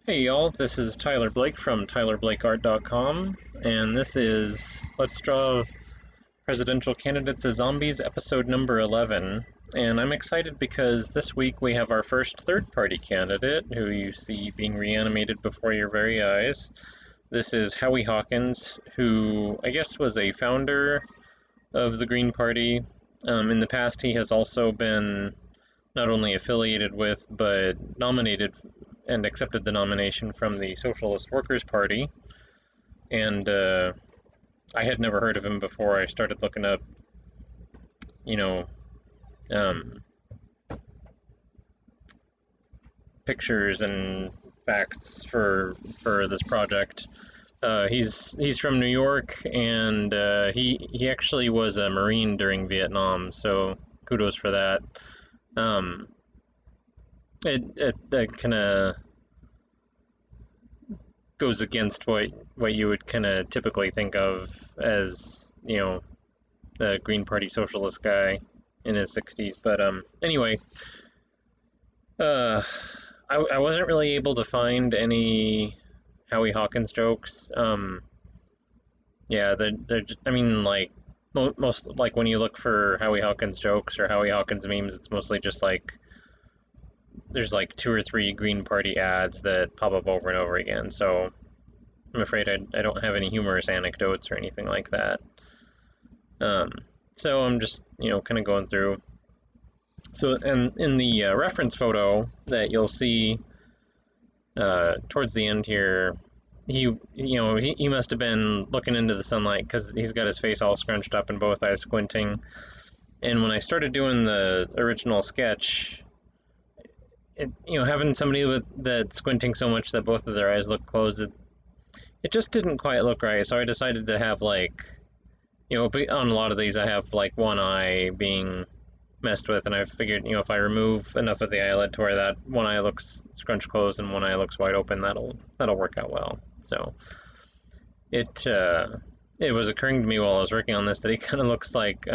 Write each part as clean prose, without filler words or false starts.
Hey y'all, this is Tyler Blake from tylerblakeart.com, and this is Let's Draw Presidential Candidates as Zombies, episode number 11. And I'm excited because this week we have our first third-party candidate, who you see being reanimated before your very eyes. This is Howie Hawkins, who I guess was a founder of the Green Party. In the past, he has also been not only affiliated with, but nominated and accepted the nomination from the Socialist Workers' Party. And I had never heard of him before I started looking up, you know, um, pictures and facts for this project. He's from New York, and he actually was a Marine during Vietnam, so kudos for that. Um, it kind of goes against what you would kind of typically think of as, the Green Party socialist guy in his 60s. But anyway, uh, I wasn't really able to find any Howie Hawkins jokes. Yeah, I mean, like, most, like, when you look for Howie Hawkins jokes or Howie Hawkins memes, it's mostly just like there's like two or three Green Party ads that pop up over and over again. So I'm afraid I don't have any humorous anecdotes or anything like that. Um, so I'm just, kind of going through. So, and in the reference photo that you'll see towards the end here, he must have been looking into the sunlight because he's got his face all scrunched up and both eyes squinting. And when I started doing the original sketch, having somebody that's squinting so much that both of their eyes look closed, it just didn't quite look right. So I decided to have, like, on a lot of these I have like one eye being messed with, and I figured, if I remove enough of the eyelid to where that one eye looks scrunched closed and one eye looks wide open, that'll work out well. So it was occurring to me while I was working on this that he kind of looks like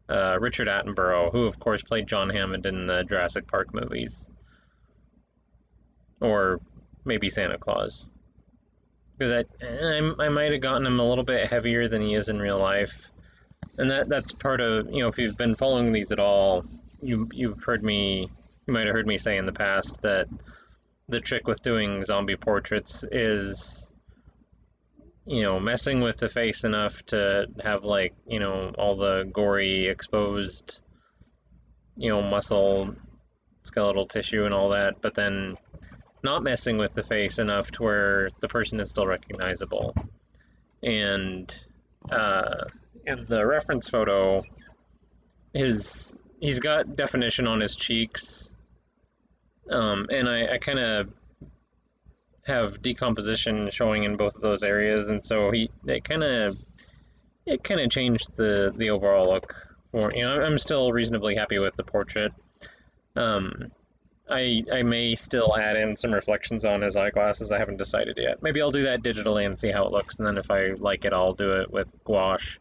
Richard Attenborough, who of course played John Hammond in the Jurassic Park movies, or maybe Santa Claus. Because I might have gotten him a little bit heavier than he is in real life, and that's part of, if you've been following these at all, you might have heard me say in the past that the trick with doing zombie portraits is, messing with the face enough to have, like, all the gory exposed, muscle, skeletal tissue and all that, but then not messing with the face enough to where the person is still recognizable. And in the reference photo, he's got definition on his cheeks, and I kind of have decomposition showing in both of those areas, and so it kind of changed the overall look for, I'm still reasonably happy with the portrait. I may still add in some reflections on his eyeglasses. I haven't decided yet. Maybe I'll do that digitally and see how it looks, and then if I like it, I'll do it with gouache.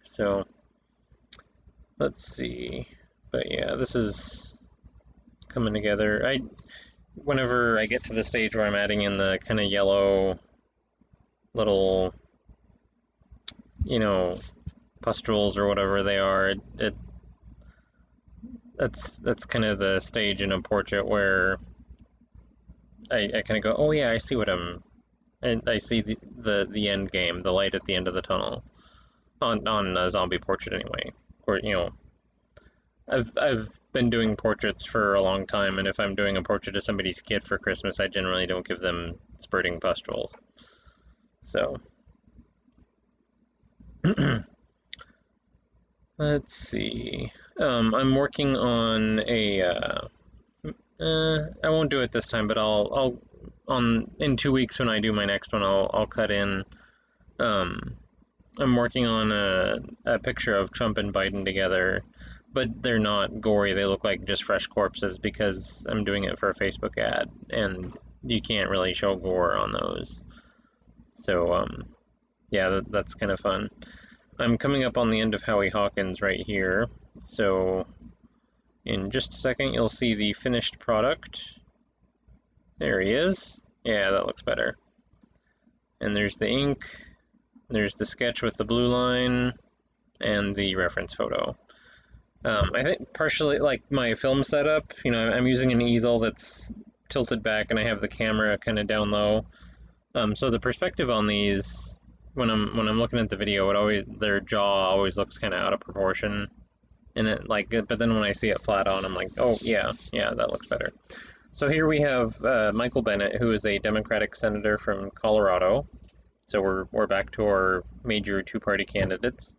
So let's see. But yeah, this is coming together. Whenever I get to the stage where I'm adding in the kind of yellow little, pustules or whatever they are, that's kind of the stage in a portrait where I kind of go, oh yeah, I see I see the end game, the light at the end of the tunnel on a zombie portrait anyway. Or, I've been doing portraits for a long time, and if I'm doing a portrait of somebody's kid for Christmas, I generally don't give them spurting pustules. So let's see. I'm working on I won't do it this time, but I'll in 2 weeks when I do my next one, I'll cut in. I'm working on a picture of Trump and Biden together, but they're not gory. They look like just fresh corpses because I'm doing it for a Facebook ad, and you can't really show gore on those. So yeah, that's kind of fun. I'm coming up on the end of Howie Hawkins right here, so In just a second, you'll see the finished product. There he is. Yeah, that looks better. And there's the ink, there's the sketch with the blue line, and the reference photo. I think partially, like my film setup, I'm using an easel that's tilted back, and I have the camera kind of down low. So the perspective on these, when I'm looking at the video, their jaw always looks kind of out of proportion, and but then when I see it flat on, I'm like, oh yeah, that looks better. So here we have Michael Bennet, who is a Democratic senator from Colorado. So we're back to our major two-party candidates.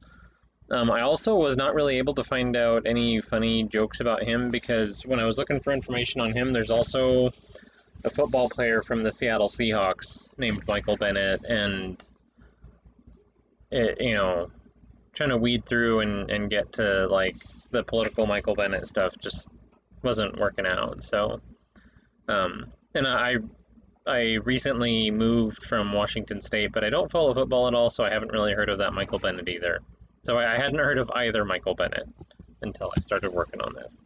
I also was not really able to find out any funny jokes about him, because when I was looking for information on him, there's also a football player from the Seattle Seahawks named Michael Bennet, and trying to weed through and get to like the political Michael Bennet stuff just wasn't working out. So, and I recently moved from Washington State, but I don't follow football at all, so I haven't really heard of that Michael Bennet either. So I hadn't heard of either Michael Bennet until I started working on this.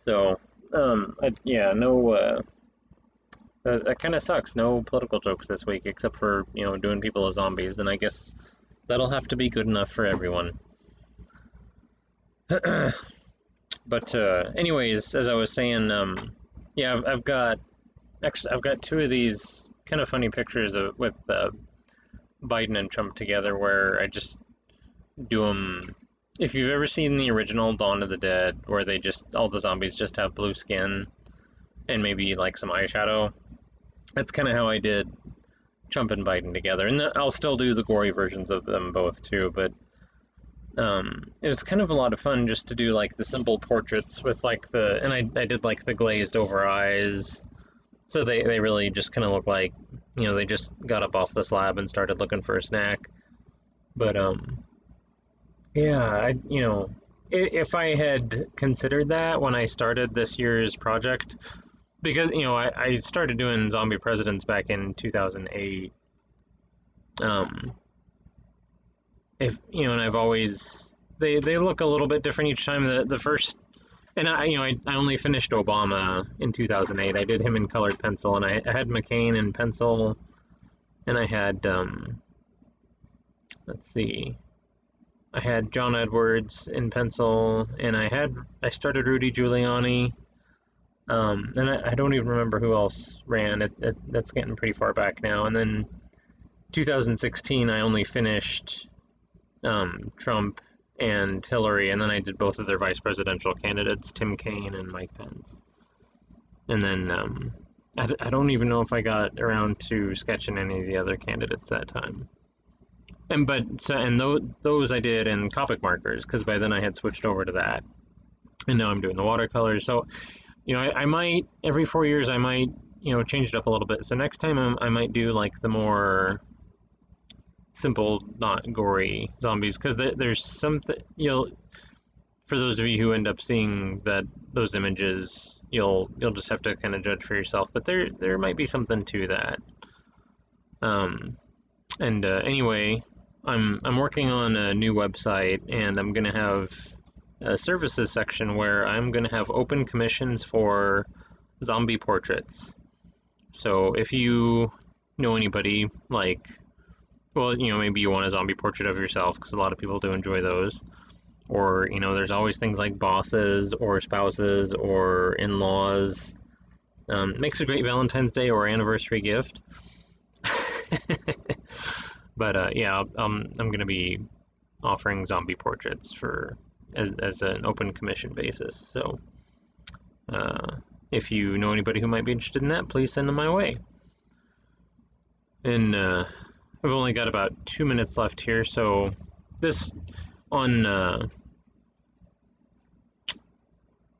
So, that kind of sucks. No political jokes this week, except for, doing people as zombies, and I guess that'll have to be good enough for everyone. But anyways, as I was saying, I've got two of these kind of funny pictures with Biden and Trump together, where I just do them. If you've ever seen the original Dawn of the Dead, where all the zombies just have blue skin and maybe like some eyeshadow, that's kind of how I did Trump and Biden together. And I'll still do the gory versions of them both too, but it was kind of a lot of fun just to do like the simple portraits with like and I did like the glazed over eyes, so they really just kind of look like, they just got up off the slab and started looking for a snack. But yeah, if I had considered that when I started this year's project, because I started doing zombie presidents back in 2008. And I've always they look a little bit different each time. The first, and I only finished Obama in 2008. I did him in colored pencil, and I had McCain in pencil, and I had let's see, I had John Edwards in pencil, and I started Rudy Giuliani. And I don't even remember who else ran. That's getting pretty far back now. And then 2016, I only finished Trump and Hillary, and then I did both of their vice presidential candidates, Tim Kaine and Mike Pence. And then I don't even know if I got around to sketching any of the other candidates that time. And those I did in Copic markers, because by then I had switched over to that, and now I'm doing the watercolors. So, I might every 4 years I might change it up a little bit. So next time I might do like the more simple, not gory zombies, because there's something, for those of you who end up seeing those images, you'll just have to kind of judge for yourself. But there might be something to that. Anyway, I'm working on a new website, and I'm gonna have a services section where I'm gonna have open commissions for zombie portraits. So if you know anybody, like, well, maybe you want a zombie portrait of yourself, because a lot of people do enjoy those. Or, there's always things like bosses or spouses or in-laws. Makes a great Valentine's Day or anniversary gift. But yeah, I'm going to be offering zombie portraits as an open commission basis. So if you know anybody who might be interested in that, please send them my way. And I've only got about 2 minutes left here, so this on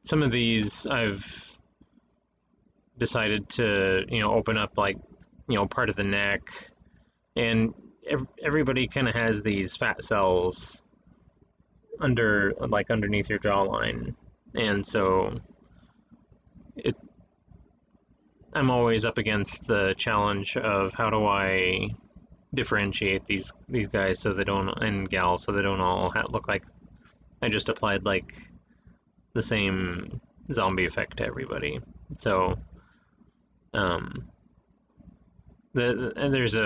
some of these I've decided to open up, like, part of the neck, and everybody kind of has these fat cells underneath your jawline, and so I'm always up against the challenge of how do I differentiate these guys and gals, so they don't all look like I just applied like the same zombie effect to everybody. So, there's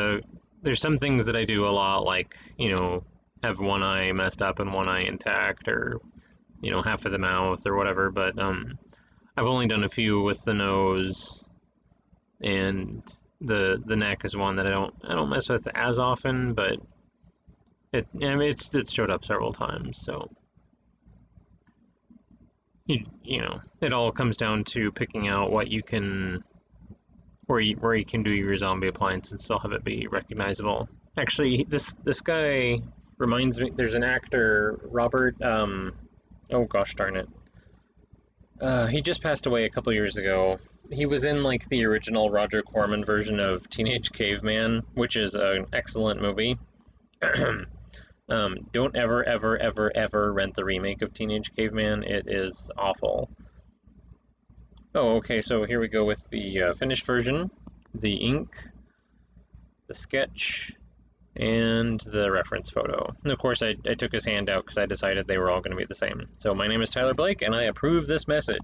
some things that I do a lot, like, you know, have one eye messed up and one eye intact, or, you know, half of the mouth or whatever, but I've only done a few with the nose, and the neck is one that I don't mess with as often, but it's showed up several times. So you know, it all comes down to picking out what you can, where you can do your zombie appliance and still have it be recognizable. Actually, this guy reminds me. There's an actor, Robert. Oh gosh darn it. He just passed away a couple years ago. He was in like the original Roger Corman version of Teenage Caveman, which is an excellent movie. Don't ever rent the remake of Teenage Caveman. It is awful. Oh, okay, so here we go with the finished version. The ink, the sketch, and the reference photo. And of course, I took his hand out because I decided they were all going to be the same. So my name is Tyler Blake, and I approve this message.